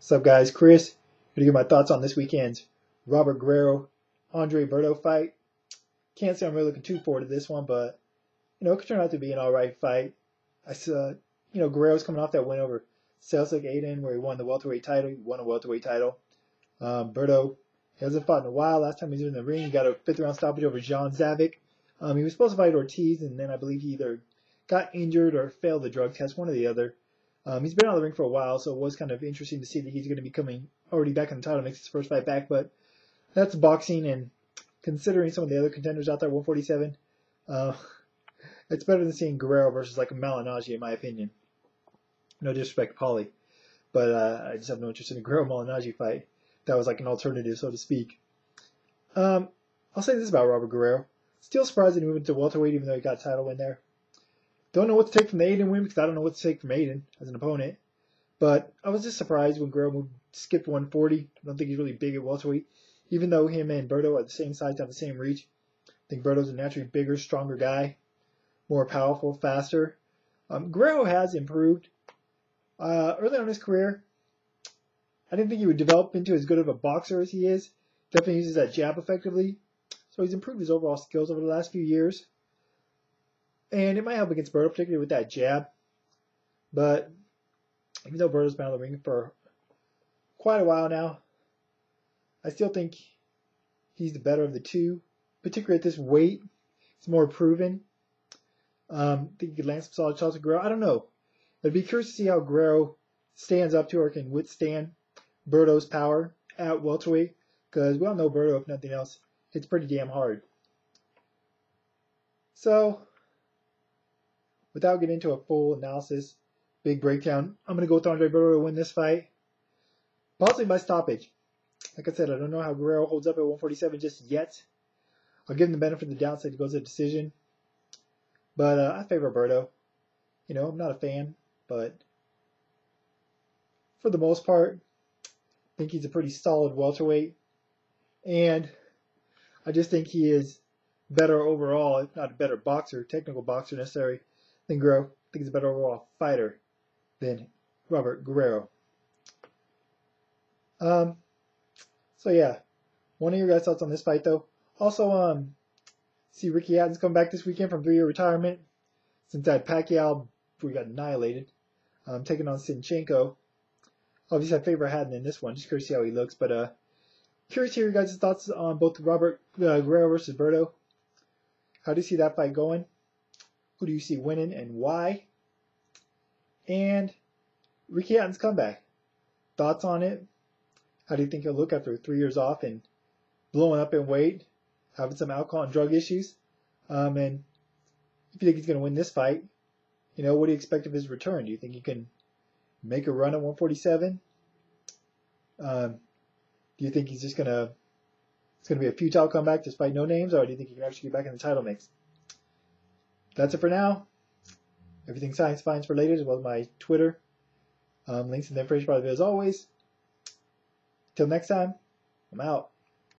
What's up, guys? Chris. Gonna give my thoughts on this weekend's Robert Guerrero Andre Berto fight. Can't say I'm really looking too forward to this one, but it could turn out to be an alright fight. I saw, Guerrero's coming off that win over Celtic Aiden, where he won the welterweight title. He won a welterweight title. Berto hasn't fought in a while. Last time he was in the ring, he got a fifth round stoppage over John Zavic. He was supposed to fight Ortiz, and then I believe he either got injured or failed the drug test, one or the other. He's been out of the ring for a while, so it was kind of interesting to see that he's going to be coming already back in the title, makes his first fight back. But that's boxing, and considering some of the other contenders out there, 147, it's better than seeing Guerrero versus like a Malignaggi, in my opinion. No disrespect to Paulie, but I just have no interest in a Guerrero-Malignaggi fight. That was like an alternative, so to speak. I'll say this about Robert Guerrero. Still surprised that he moved to welterweight, even though he got a title win there. Don't know what to take from the Aiden win because I don't know what to take from Aiden as an opponent. But I was just surprised when Guerrero skipped 140. I don't think he's really big at welterweight. Even though him and Berto are the same size, have the same reach. I think Berto's a naturally bigger, stronger guy. More powerful, faster. Guerrero has improved. Early on in his career, I didn't think he would develop into as good of a boxer as he is. Definitely uses that jab effectively. So he's improved his overall skills over the last few years. And it might help against Berto, particularly with that jab. But even though Berto's been out of the ring for quite a while now, I still think he's the better of the two, particularly at this weight. He's more proven. I think he could land some solid shots at Guerrero. I don't know. I'd be curious to see how Guerrero stands up to or can withstand Berto's power at welterweight, because we all know Berto, if nothing else, hits pretty damn hard. So, without getting into a full analysis, big breakdown, I'm going to go with Andre Berto to win this fight. Possibly by stoppage. Like I said, I don't know how Guerrero holds up at 147 just yet. I'll give him the benefit of the doubt, say it goes to a decision. But I favor Berto. I'm not a fan, but for the most part, I think he's a pretty solid welterweight. And I just think he is better overall, if not a better boxer, technical boxer necessarily, than Guerrero. I think he's a better overall fighter than Robert Guerrero. So yeah, one of your guys' thoughts on this fight though. Also, see Ricky Hatton's come back this weekend from 3-year retirement. Since that Pacquiao, we got annihilated, taking on Sinchenko. Obviously, I favor Hatton in this one. Just curious to see how he looks, but curious to hear your guys' thoughts on both Robert Guerrero versus Berto. How do you see that fight going? Who do you see winning and why? And Ricky Hatton's comeback. Thoughts on it? How do you think he'll look after 3 years off and blowing up in weight, having some alcohol and drug issues? And if you think he's going to win this fight, what do you expect of his return? Do you think he can make a run at 147? Do you think he's just it's going to be a futile comeback despite no names, or do you think he can actually get back in the title mix? That's it for now. Everything Science Finds related, as well as my Twitter. Links in the information part of it as always. Till next time, I'm out.